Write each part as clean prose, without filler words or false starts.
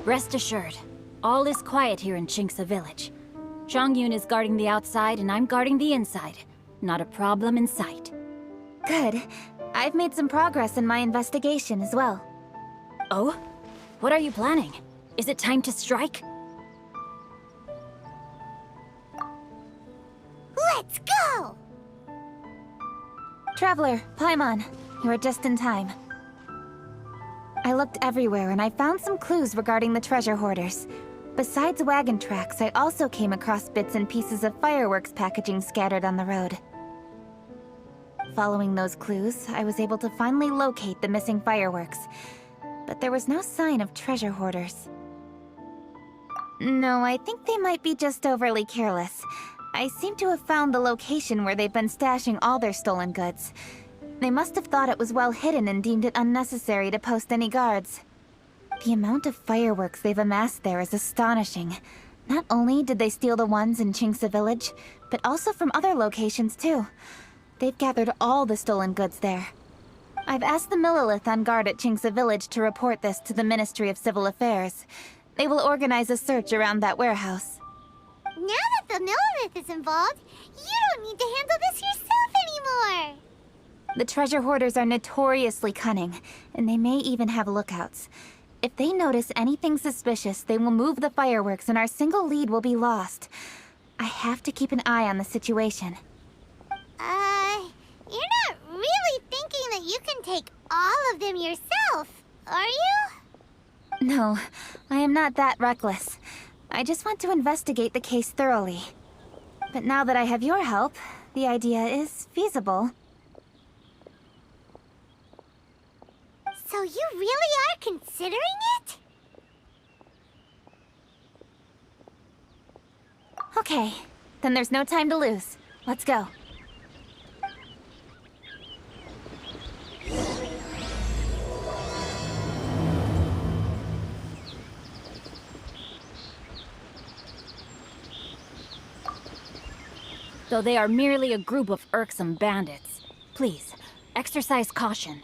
Rest assured, all is quiet here in Qingce Village. Zhangyun is guarding the outside and I'm guarding the inside. Not a problem in sight. Good. I've made some progress in my investigation as well. Oh? What are you planning? Is it time to strike? Let's go! Traveler, Paimon, you are just in time. I looked everywhere and I found some clues regarding the treasure hoarders. Besides wagon tracks, I also came across bits and pieces of fireworks packaging scattered on the road. Following those clues, I was able to finally locate the missing fireworks. But there was no sign of treasure hoarders. No, I think they might be just overly careless. I seem to have found the location where they've been stashing all their stolen goods. They must have thought it was well hidden and deemed it unnecessary to post any guards. The amount of fireworks they've amassed there is astonishing. Not only did they steal the ones in Qingce Village, but also from other locations too. They've gathered all the stolen goods there. I've asked the Millilith on guard at Qingce Village to report this to the Ministry of Civil Affairs. They will organize a search around that warehouse. Now that the Millilith is involved, you don't need to handle this yourself anymore! The treasure hoarders are notoriously cunning, and they may even have lookouts. If they notice anything suspicious, they will move the fireworks and our single lead will be lost. I have to keep an eye on the situation. You're not really thinking that you can take all of them yourself, are you? No, I am not that reckless. I just want to investigate the case thoroughly. But now that I have your help, the idea is feasible. So you really are considering it? Okay, then there's no time to lose. Let's go. Though they are merely a group of irksome bandits, please, exercise caution.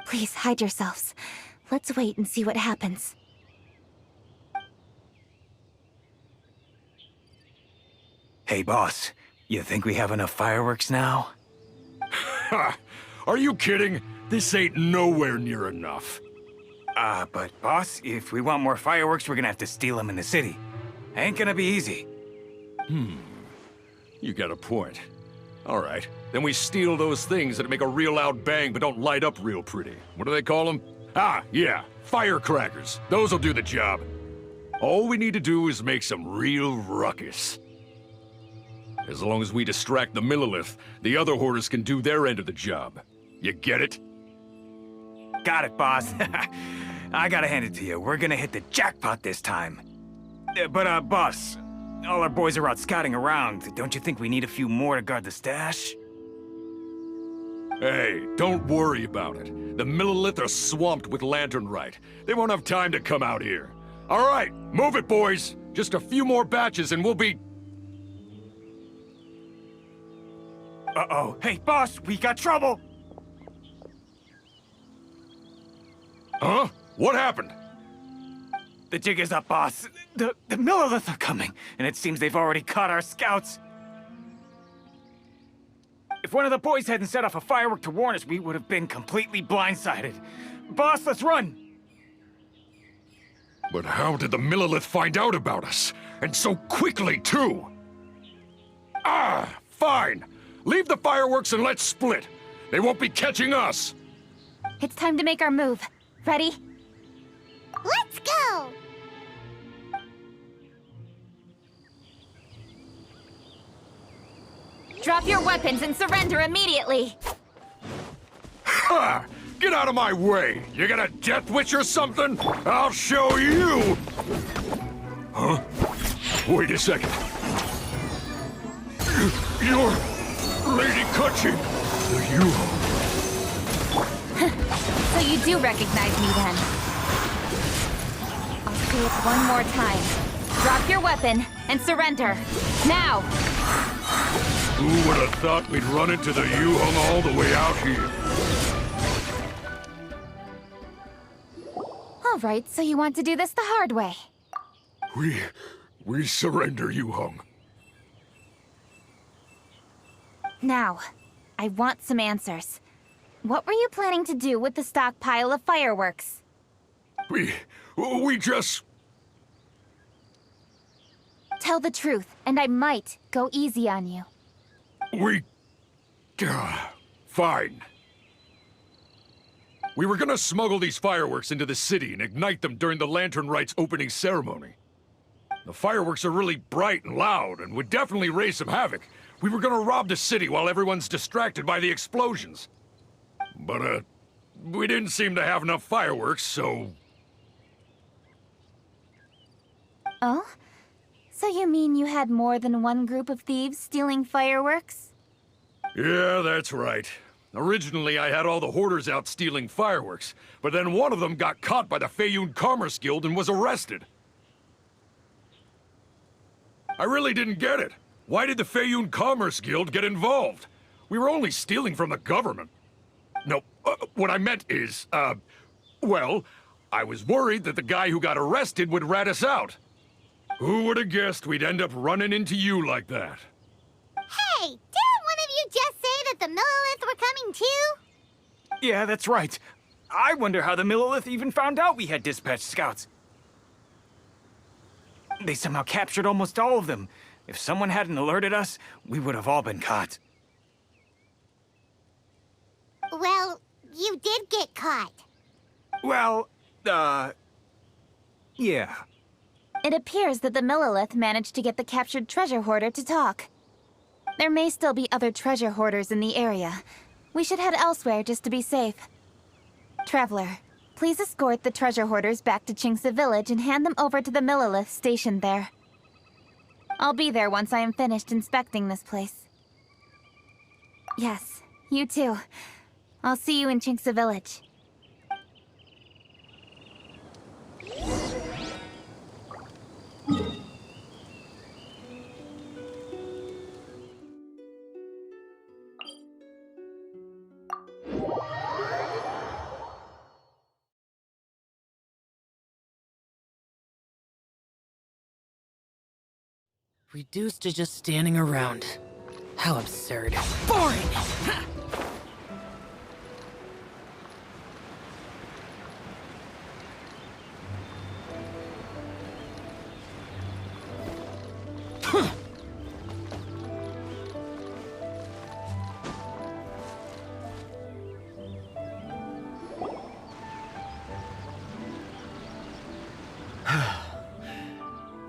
Please hide yourselves. Let's wait and see what happens. Hey, boss. You think we have enough fireworks now? Ha! Are you kidding? This ain't nowhere near enough. But boss, if we want more fireworks, we're gonna have to steal them in the city. Ain't gonna be easy. You got a point. All right, then we steal those things that make a real loud bang but don't light up real pretty. What do they call them? Ah, yeah, firecrackers. Those'll do the job. All we need to do is make some real ruckus. As long as we distract the Millilith, the other hoarders can do their end of the job. You get it? Got it, boss. I gotta hand it to you. We're gonna hit the jackpot this time. But, boss, all our boys are out scouting around. Don't you think we need a few more to guard the stash? Hey, don't worry about it. The Millilith are swamped with lanternite. They won't have time to come out here. All right, move it, boys. Just a few more batches and we'll be... Uh-oh. Hey, boss, we got trouble! Huh? What happened? The jig is up, boss. The Millilith are coming, and it seems they've already caught our scouts. If one of the boys hadn't set off a firework to warn us, we would have been completely blindsided. Boss, let's run! But how did the Millilith find out about us? And so quickly, too? Ah, fine. Leave the fireworks and let's split. They won't be catching us. It's time to make our move. Ready? Let's go! Drop your weapons and surrender immediately! Ha! Get out of my way! You got a death wish or something? I'll show you! Huh? Wait a second. You're Lady Kutchi. You... So you do recognize me then? I'll say it one more time. Drop your weapon and surrender. Now! Who would have thought we'd run into the Yuhong all the way out here? All right, so you want to do this the hard way. We surrender, Yuhong. Now, I want some answers. What were you planning to do with the stockpile of fireworks? We just... Tell the truth, and I might go easy on you. Fine. We were gonna smuggle these fireworks into the city and ignite them during the Lantern Rite's opening ceremony. The fireworks are really bright and loud and would definitely raise some havoc. We were gonna rob the city while everyone's distracted by the explosions. But, we didn't seem to have enough fireworks, so... Oh? So you mean you had more than one group of thieves stealing fireworks? Yeah, that's right. Originally, I had all the hoarders out stealing fireworks, but then one of them got caught by the Feiyun Commerce Guild and was arrested. I really didn't get it. Why did the Feiyun Commerce Guild get involved? We were only stealing from the government. No, what I meant is, well, I was worried that the guy who got arrested would rat us out. Who would have guessed we'd end up running into you like that? Hey, didn't one of you just say that the Millilith were coming too? Yeah, that's right. I wonder how the Millilith even found out we had dispatched scouts. They somehow captured almost all of them. If someone hadn't alerted us, we would have all been caught. Well, you did get caught. Well, yeah. It appears that the Millilith managed to get the captured treasure hoarder to talk. There may still be other treasure hoarders in the area. We should head elsewhere just to be safe. Traveler, please escort the treasure hoarders back to Qingce Village and hand them over to the Millilith stationed there. I'll be there once I am finished inspecting this place. Yes, you too. I'll see you in Qingce Village. Reduced to just standing around. How absurd. Boring!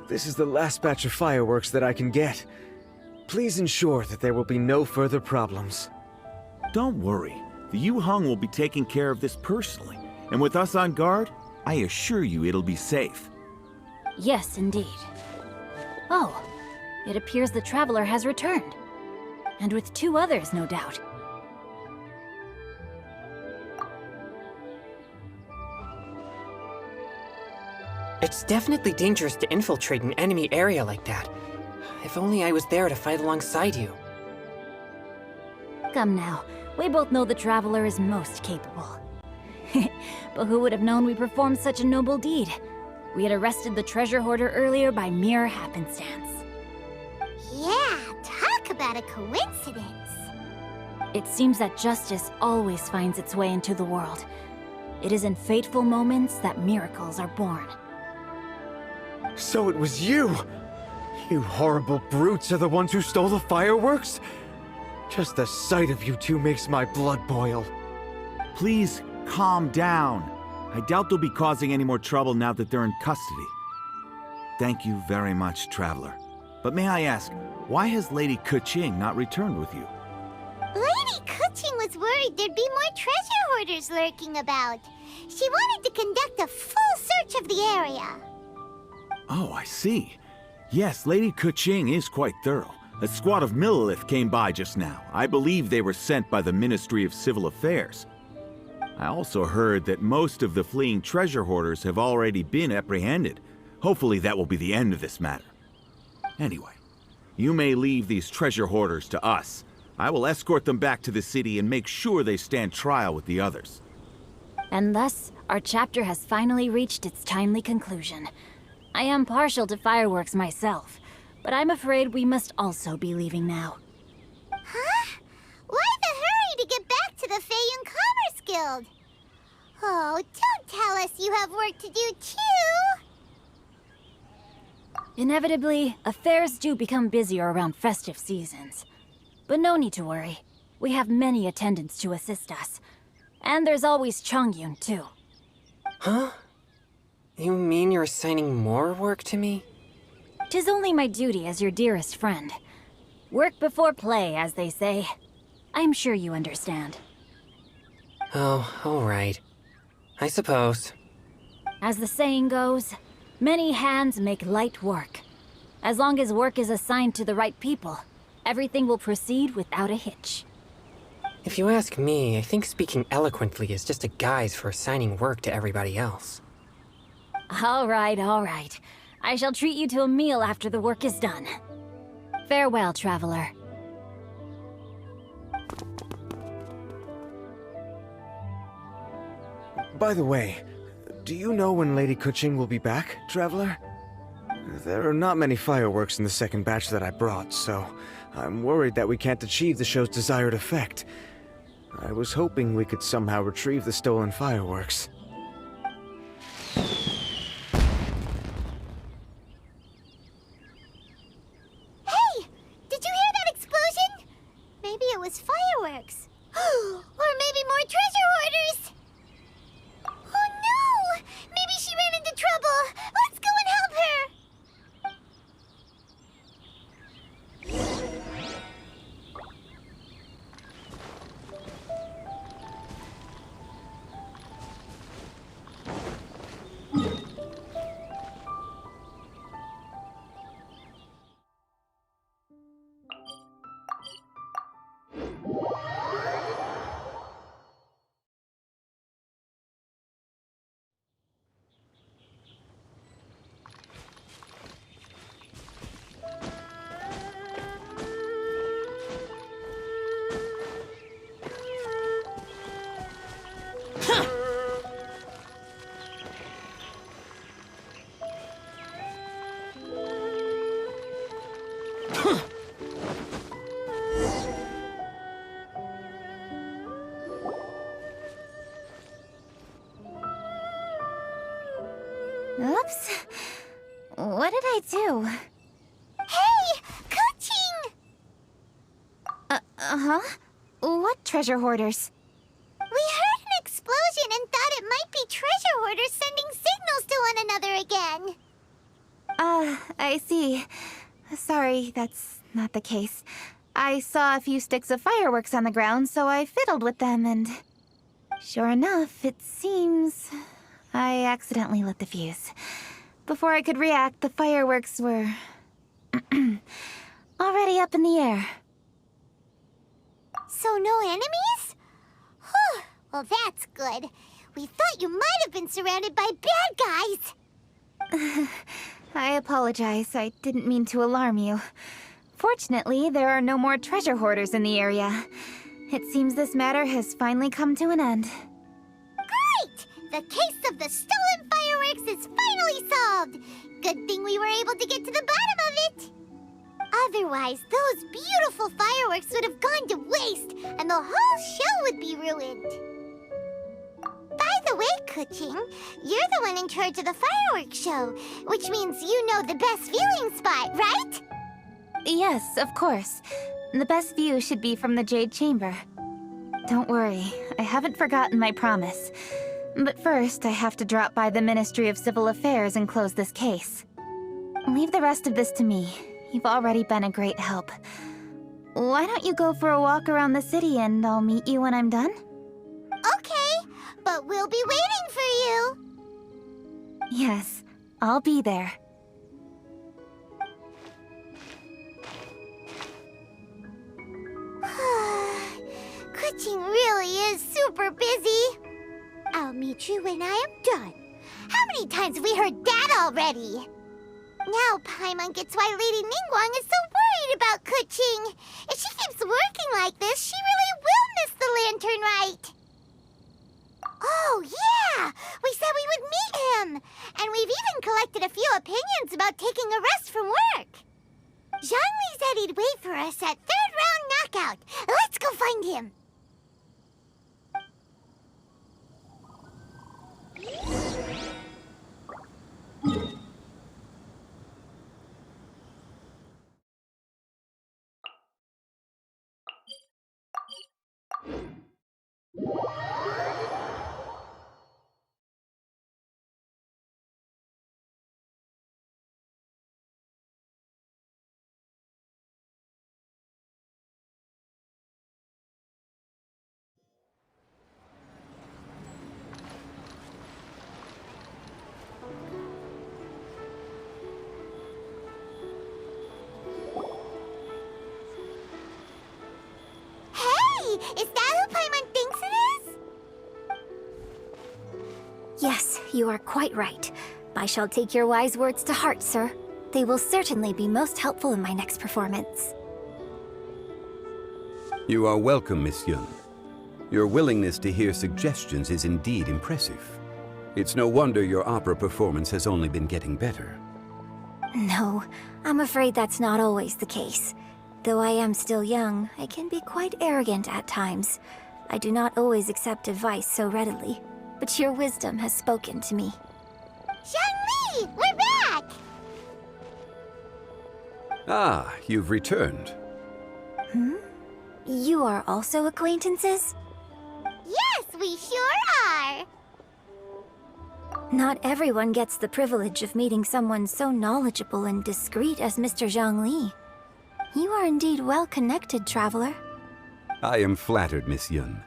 This is the last batch of fireworks that I can get. Please ensure that there will be no further problems. Don't worry. The Yuhong will be taking care of this personally. And with us on guard, I assure you it'll be safe. Yes, indeed. Oh, it appears the Traveler has returned. And with 2 others, no doubt. It's definitely dangerous to infiltrate an enemy area like that. If only I was there to fight alongside you. Come now, we both know the Traveler is most capable. But who would have known we performed such a noble deed? We had arrested the treasure hoarder earlier by mere happenstance. Yeah, talk about a coincidence. It seems that justice always finds its way into the world. It is in fateful moments that miracles are born. So it was you! You horrible brutes are the ones who stole the fireworks? Just the sight of you two makes my blood boil. Please, calm down. I doubt they'll be causing any more trouble now that they're in custody. Thank you very much, Traveler. But may I ask, why has Lady Keqing not returned with you? Lady Keqing was worried there'd be more treasure hoarders lurking about. She wanted to conduct a full search of the area. Oh, I see. Yes, Lady Keqing is quite thorough. A squad of Millilith came by just now. I believe they were sent by the Ministry of Civil Affairs. I also heard that most of the fleeing treasure hoarders have already been apprehended. Hopefully that will be the end of this matter. Anyway, you may leave these treasure hoarders to us. I will escort them back to the city and make sure they stand trial with the others. And thus, our chapter has finally reached its timely conclusion. I am partial to fireworks myself, but I'm afraid we must also be leaving now. Huh? Why the hurry to get back to the Feiyun Commerce Guild? Oh, don't tell us you have work to do too! Inevitably, affairs do become busier around festive seasons. But no need to worry. We have many attendants to assist us. And there's always Chongyun, too. Huh? You mean you're assigning more work to me? 'Tis only my duty as your dearest friend. Work before play, as they say. I'm sure you understand. Oh, all right. I suppose. As the saying goes, many hands make light work. As long as work is assigned to the right people, everything will proceed without a hitch. If you ask me, I think speaking eloquently is just a guise for assigning work to everybody else. All right, all right. I shall treat you to a meal after the work is done. Farewell, traveler. By the way, do you know when Lady Keqing will be back, Traveler? There are not many fireworks in the second batch that I brought, so I'm worried that we can't achieve the show's desired effect. I was hoping we could somehow retrieve the stolen fireworks. Hey! Did you hear that explosion? Maybe it was fireworks. Or maybe more treasure hoarders! Oh no! Maybe she ran into trouble! Let's go and help her! Oops. What did I do? Hey! Keqing! Uh-huh? What treasure hoarders? We heard an explosion and thought it might be treasure hoarders sending signals to one another again. I see. Sorry, that's not the case. I saw a few sticks of fireworks on the ground, so I fiddled with them and... Sure enough, it seems... I accidentally lit the fuse. Before I could react, the fireworks were... already up in the air. So no enemies? Whew, well that's good. We thought you might have been surrounded by bad guys. I apologize. I didn't mean to alarm you. Fortunately, there are no more treasure hoarders in the area. It seems this matter has finally come to an end. Great! The case of the stolen fireworks is finally solved. Good thing we were able to get to the bottom of it. Otherwise, those beautiful fireworks would have gone to waste, and the whole show would be ruined. By the way, Kuching, you're the one in charge of the fireworks show, which means you know the best viewing spot, right? Yes, of course. The best view should be from the Jade Chamber. Don't worry, I haven't forgotten my promise. But first, I have to drop by the Ministry of Civil Affairs and close this case. Leave the rest of this to me. You've already been a great help. Why don't you go for a walk around the city and I'll meet you when I'm done? Okay, but we'll be waiting for you. Yes, I'll be there. Kuching really is super busy. I'll meet you when I am done. How many times have we heard that already? Now Paimon gets why Lady Ningguang is so worried about Kuching. If she keeps working like this, she really will miss the lantern rite. Oh, yeah! We said we would meet him! And we've even collected a few opinions about taking a rest from work. Zhongli said he'd wait for us at third round knockout. Let's go find him. Is that who Paimon thinks it is? Yes, you are quite right. I shall take your wise words to heart, sir. They will certainly be most helpful in my next performance. You are welcome, Miss Yun. Your willingness to hear suggestions is indeed impressive. It's no wonder your opera performance has only been getting better. No, I'm afraid that's not always the case. Though I am still young, I can be quite arrogant at times. I do not always accept advice so readily, but your wisdom has spoken to me. Zhongli, we're back! Ah, you've returned. You are also acquaintances? Yes, we sure are! Not everyone gets the privilege of meeting someone so knowledgeable and discreet as Mr. Zhongli. You are indeed well-connected, traveler. I am flattered, Miss Yun.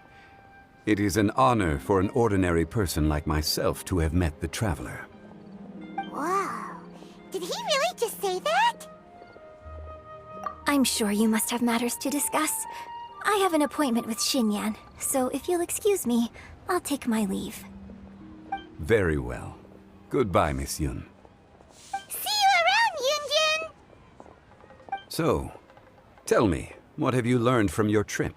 It is an honor for an ordinary person like myself to have met the traveler. Whoa, did he really just say that? I'm sure you must have matters to discuss. I have an appointment with Xinyan, so if you'll excuse me, I'll take my leave. Very well. Goodbye, Miss Yun. See you around, Yunjin! So, tell me, what have you learned from your trip?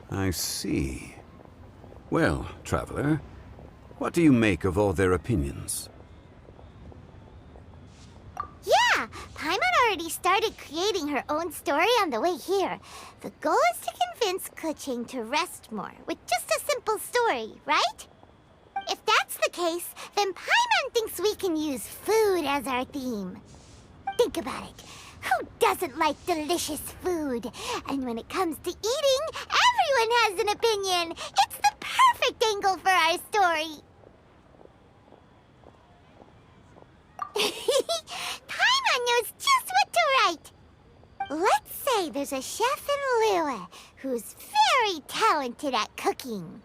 I see. Well, traveler, what do you make of all their opinions? Yeah, Paimon already started creating her own story on the way here. The goal is to convince Kuching to rest more with just a simple story, right? If that's the case, then Paimon thinks we can use food as our theme. Think about it. Who doesn't like delicious food? And when it comes to eating, everyone has an opinion. It's the perfect angle for our story. Paimon knows just what to write. Let's say there's a chef in Liyue who's very talented at cooking.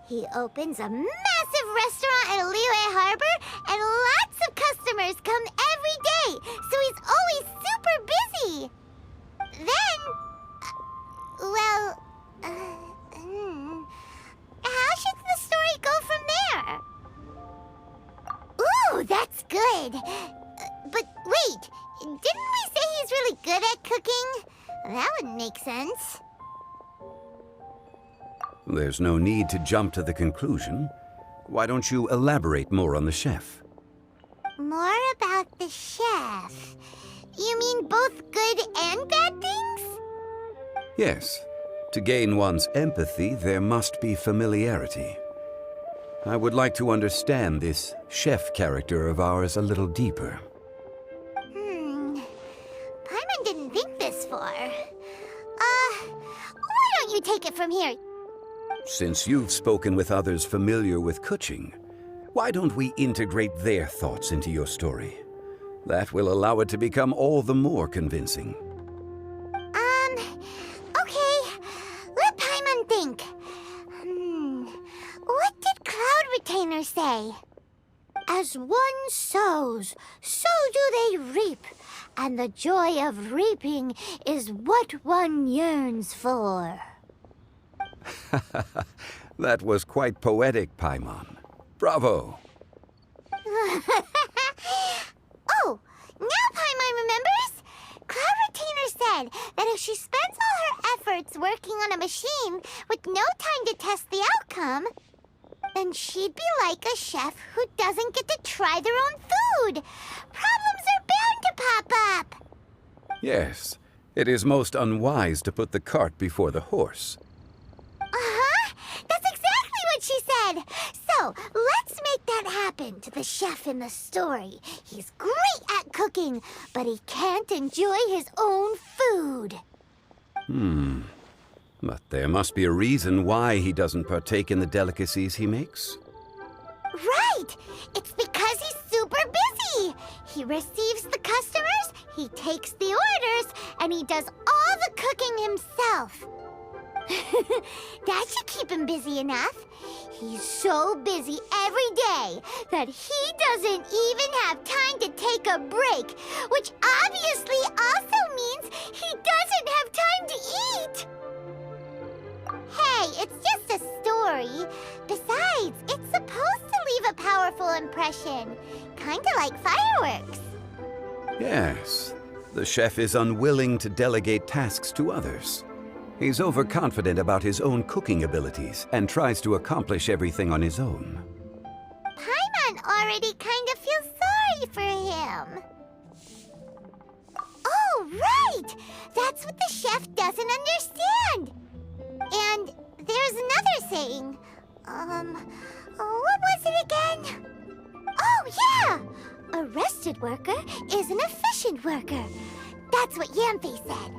He opens a massive restaurant at Liyue Harbor, and lots of customers come every day, so he's always super busy. Then, how should the story go from there? Ooh, that's good. But wait, didn't we say he's really good at cooking? That wouldn't make sense. There's no need to jump to the conclusion. Why don't you elaborate more on the chef? More about the chef. You mean both good and bad things? Yes. To gain one's empathy, there must be familiarity. I would like to understand this chef character of ours a little deeper. Paimon didn't think this far. Why don't you take it from here? Since you've spoken with others familiar with Kuching, why don't we integrate their thoughts into your story? That will allow it to become all the more convincing. Okay. Let Paimon think. What did Cloud Retainer say? As one sows, so do they reap. And the joy of reaping is what one yearns for. That was quite poetic, Paimon. Bravo! Oh, now Paimon remembers? Cloud Retainer said that if she spends all her efforts working on a machine with no time to test the outcome, then she'd be like a chef who doesn't get to try their own food. Problems are bound to pop up. Yes, it is most unwise to put the cart before the horse. That's exactly what she said. So, let's make that happen to the chef in the story. He's great at cooking, but he can't enjoy his own food. But there must be a reason why he doesn't partake in the delicacies he makes. Right! It's because he's super busy. He receives the customers, he takes the orders, and he does all the cooking himself. That should keep him busy enough. He's so busy every day that he doesn't even have time to take a break, which obviously also means he doesn't have time to eat. Hey, it's just a story. Besides, it's supposed to leave a powerful impression. Kinda like fireworks. Yes, the chef is unwilling to delegate tasks to others. He's overconfident about his own cooking abilities and tries to accomplish everything on his own. Paimon already kind of feels sorry for him. Oh, right! That's what the chef doesn't understand. And there's another saying. What was it again? Oh, yeah! A rested worker is an efficient worker. That's what Yamfe said.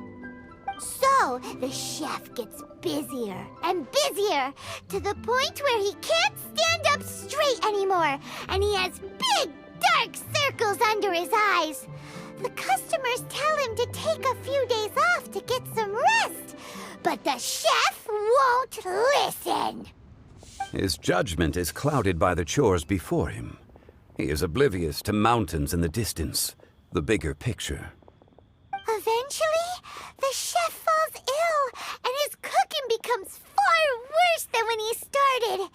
So, the chef gets busier and busier to the point where he can't stand up straight anymore, and he has big, dark circles under his eyes. The customers tell him to take a few days off to get some rest, but the chef won't listen. His judgment is clouded by the chores before him. He is oblivious to mountains in the distance, the bigger picture. Eventually, the chef falls ill, and his cooking becomes far worse than when he started.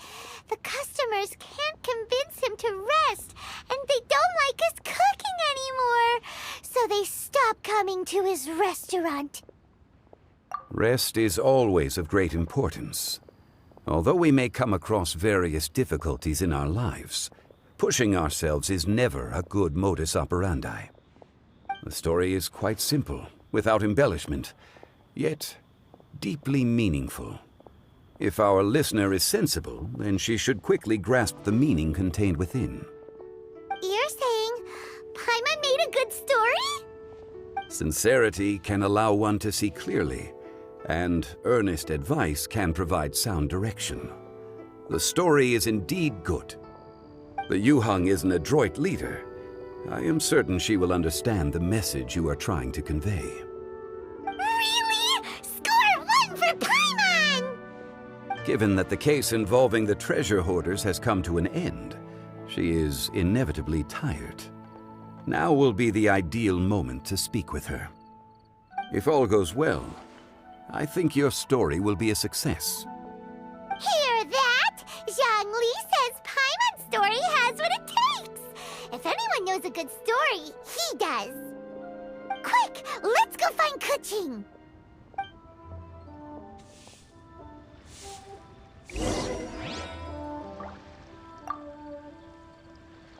The customers can't convince him to rest, and they don't like his cooking anymore, so they stop coming to his restaurant. Rest is always of great importance. Although we may come across various difficulties in our lives, pushing ourselves is never a good modus operandi. The story is quite simple, without embellishment, yet deeply meaningful. If our listener is sensible, then she should quickly grasp the meaning contained within. You're saying Paimon made a good story? Sincerity can allow one to see clearly, and earnest advice can provide sound direction. The story is indeed good. The Yuhang is an adroit leader. I am certain she will understand the message you are trying to convey. Really? Score 1 for Paimon! Given that the case involving the treasure hoarders has come to an end, she is inevitably tired. Now will be the ideal moment to speak with her. If all goes well, I think your story will be a success. Hear that? Zhang Li says Paimon's story has what it takes. If anyone knows a good story, he does. Quick, let's go find Kuching.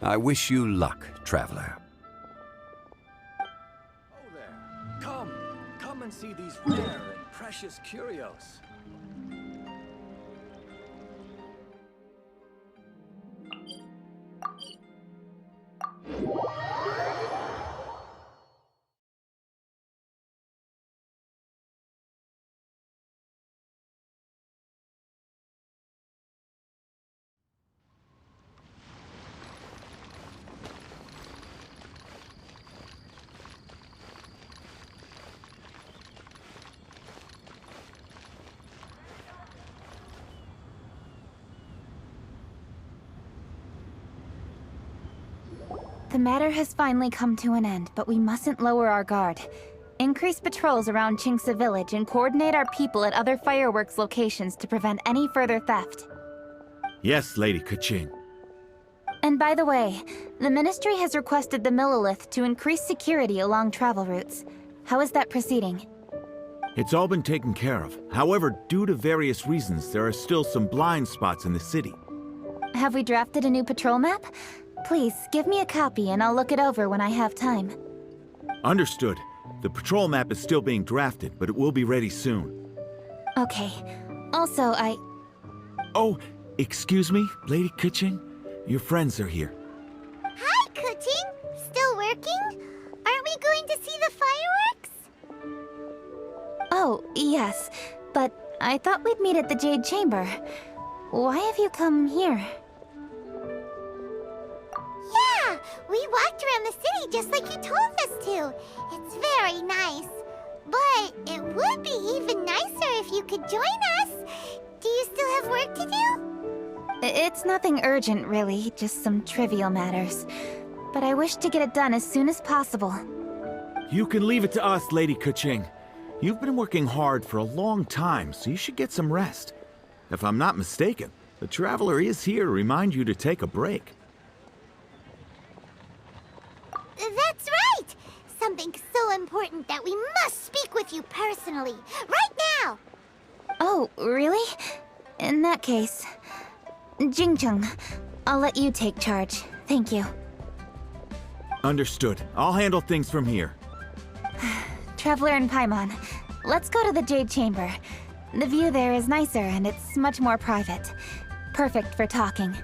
I wish you luck, traveler. Oh there. Come and see these rare and precious curios. The matter has finally come to an end, but we mustn't lower our guard. Increase patrols around Chinksa village and coordinate our people at other fireworks locations to prevent any further theft. Yes, Lady Keqing. And by the way, the Ministry has requested the Millilith to increase security along travel routes. How is that proceeding? It's all been taken care of. However, due to various reasons, there are still some blind spots in the city. Have we drafted a new patrol map? Please, give me a copy and I'll look it over when I have time. Understood. The patrol map is still being drafted, but it will be ready soon. Okay. Also, Oh, excuse me, Lady Keqing? Your friends are here. Hi, Kuching! Still working? Aren't we going to see the fireworks? Oh, yes. But I thought we'd meet at the Jade Chamber. Why have you come here? Yeah, we walked around the city just like you told us to. It's very nice. But it would be even nicer if you could join us. Do you still have work to do? It's nothing urgent, really. Just some trivial matters. But I wish to get it done as soon as possible. You can leave it to us, Lady Keqing. You've been working hard for a long time, so you should get some rest. If I'm not mistaken, the Traveler is here to remind you to take a break. That's right! Something so important that we must speak with you personally. Right now! Oh, really? In that case... Jingcheng, I'll let you take charge. Thank you. Understood. I'll handle things from here. Traveler and Paimon, let's go to the Jade Chamber. The view there is nicer and it's much more private. Perfect for talking.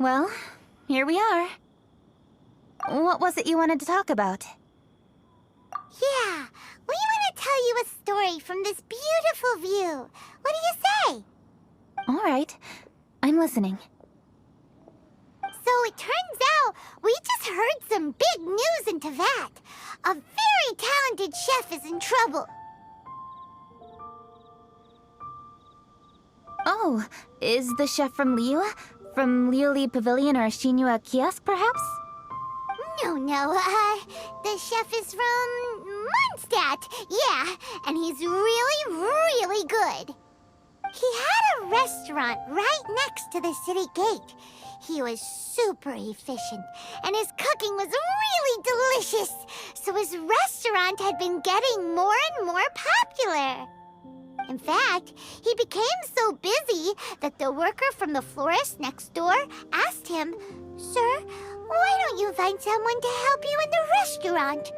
Well, here we are. What was it you wanted to talk about? Yeah, we want to tell you a story from this beautiful view. What do you say? All right, I'm listening. So it turns out we just heard some big news in Teyvat. A very talented chef is in trouble. Oh, is the chef from Liyue? From Liuli Pavilion or Shinua Kiosk, perhaps? No, the chef is from Mondstadt. Yeah, and he's really, really good. He had a restaurant right next to the city gate. He was super efficient, and his cooking was really delicious. So his restaurant had been getting more and more popular. In fact, he became so busy that the worker from the florist next door asked him, "Sir, why don't you find someone to help you in the restaurant?"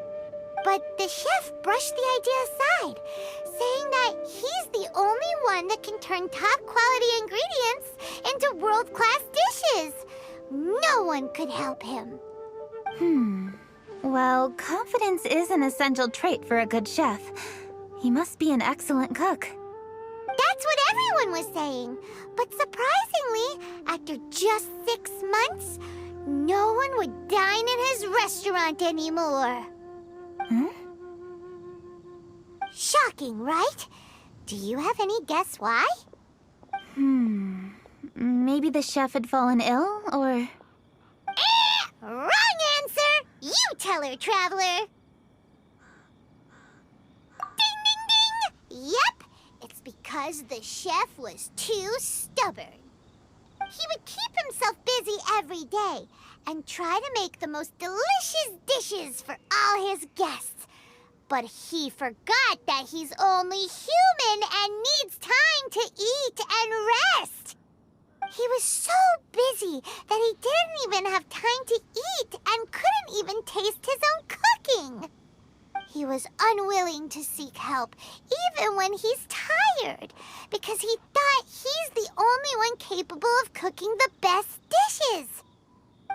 But the chef brushed the idea aside, saying that he's the only one that can turn top-quality ingredients into world-class dishes. No one could help him. Well, confidence is an essential trait for a good chef. He must be an excellent cook. That's what everyone was saying. But surprisingly, after just 6 months, no one would dine in his restaurant anymore. Shocking, right? Do you have any guess why? Maybe the chef had fallen ill, or... Wrong answer! You tell her, Traveler! Ding, ding, ding! Yep, it's because the chef was too stubborn. He would keep himself busy every day, and try to make the most delicious dishes for all his guests. But he forgot that he's only human and needs time to eat and rest. He was so busy that he didn't even have time to eat and couldn't even taste his own cooking. He was unwilling to seek help, even when he's tired, because he thought he's the only one capable of cooking the best dishes.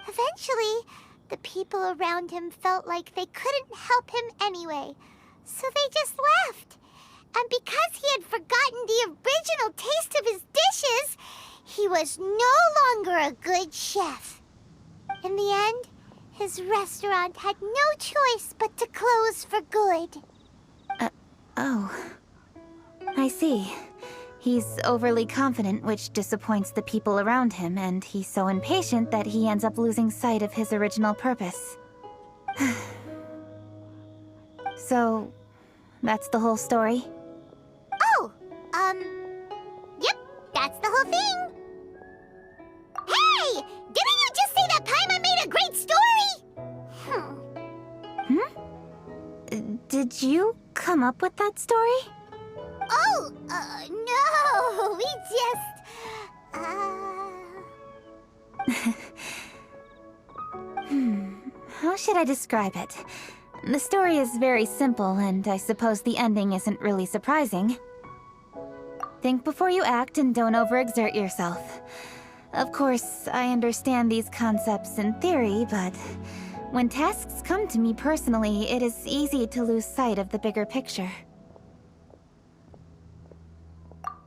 Eventually, the people around him felt like they couldn't help him anyway, so they just left. And because he had forgotten the original taste of his dishes, he was no longer a good chef. In the end, his restaurant had no choice but to close for good. Oh. I see. He's overly confident, which disappoints the people around him, and he's so impatient that he ends up losing sight of his original purpose. So, that's the whole story? Oh, yep, that's the whole thing. Hey! Didn't you just say that Paimon made a great story? Did you come up with that story? Oh, no, we just, How should I describe it? The story is very simple, and I suppose the ending isn't really surprising. Think before you act and don't overexert yourself. Of course, I understand these concepts in theory, but when tasks come to me personally, it is easy to lose sight of the bigger picture.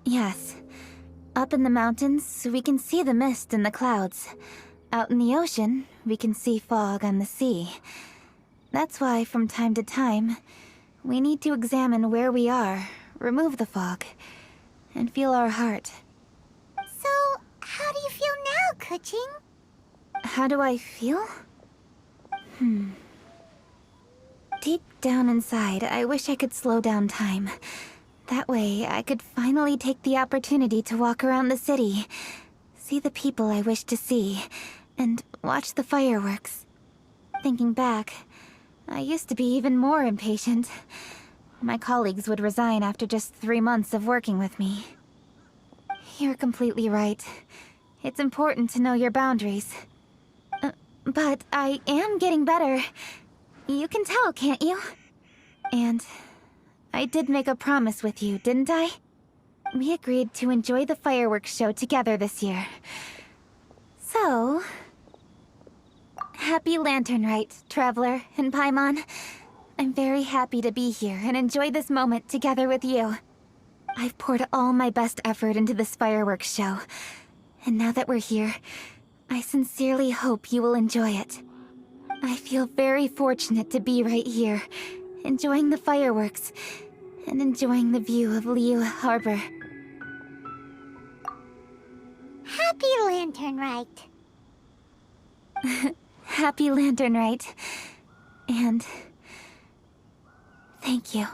Yes. Up in the mountains, we can see the mist in the clouds. Out in the ocean, we can see fog on the sea. That's why, from time to time, we need to examine where we are, remove the fog, and feel our heart. So, how do you feel now, Kuching? How do I feel? Deep down inside, I wish I could slow down time. That way, I could finally take the opportunity to walk around the city, see the people I wish to see, and watch the fireworks. Thinking back, I used to be even more impatient. My colleagues would resign after just 3 months of working with me. You're completely right. It's important to know your boundaries. But I am getting better. You can tell, can't you? And I did make a promise with you, didn't I? We agreed to enjoy the fireworks show together this year. So, happy Lantern Rite, Traveler and Paimon. I'm very happy to be here and enjoy this moment together with you. I've poured all my best effort into this fireworks show, and now that we're here, I sincerely hope you will enjoy it. I feel very fortunate to be right here, enjoying the fireworks, and enjoying the view of Liu Harbor. Happy Lantern Rite. Happy Lantern Rite. And thank you.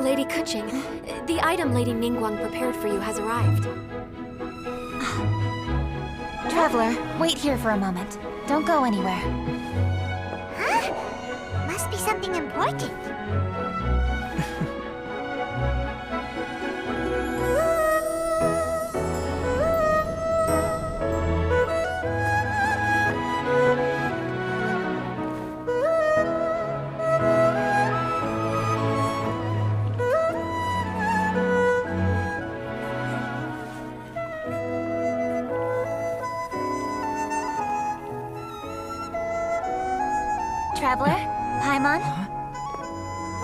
Lady Kuching, the item Lady Ningguang prepared for you has arrived. Traveler, wait here for a moment. Don't go anywhere. Huh? Must be something important. Traveler, Paimon?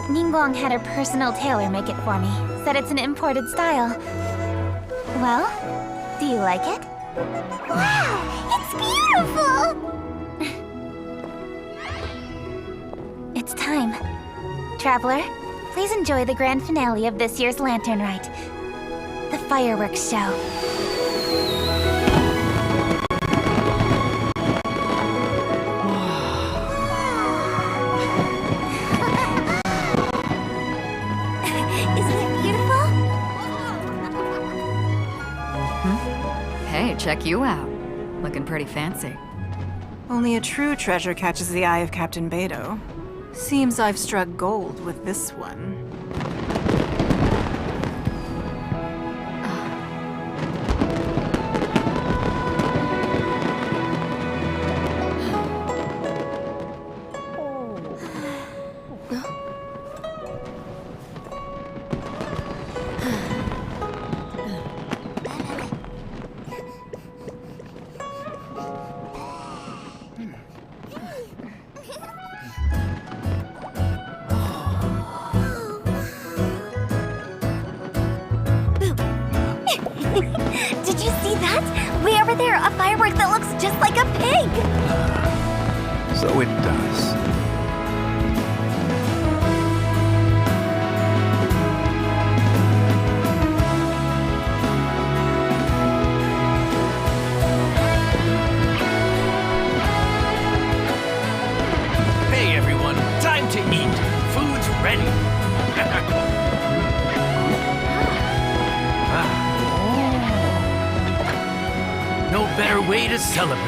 Ningguang had her personal tailor make it for me. Said it's an imported style. Well, do you like it? Wow, it's beautiful! It's time. Traveler, please enjoy the grand finale of this year's Lantern Rite. The fireworks show. Hey, check you out. Looking pretty fancy. Only a true treasure catches the eye of Captain Beidou. Seems I've struck gold with this one. Did you see that? Way over there, a firework that looks just like a pig! So it does. Hey everyone, time to eat. Food's ready. No better way to celebrate.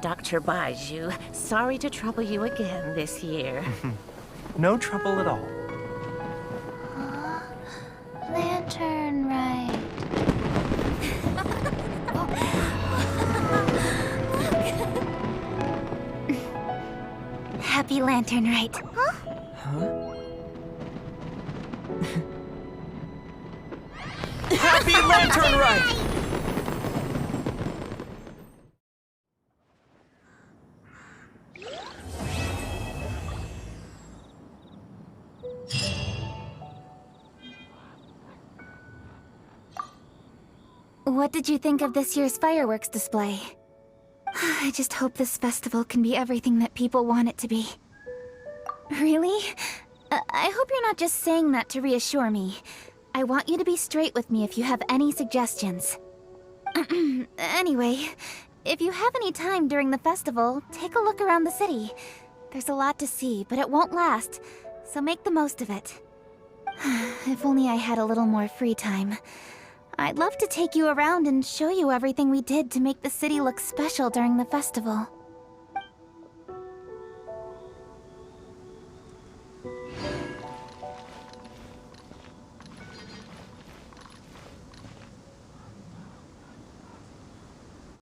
Dr. Baiju, sorry to trouble you again this year. No trouble at all. Lantern Rite. Happy Lantern Rite. Happy Lantern Rite! What did you think of this year's fireworks display? I just hope this festival can be everything that people want it to be. Really? I hope you're not just saying that to reassure me. I want you to be straight with me if you have any suggestions. Anyway, if you have any time during the festival, take a look around the city. There's a lot to see, but it won't last, so make the most of it. If only I had a little more free time. I'd love to take you around and show you everything we did to make the city look special during the festival.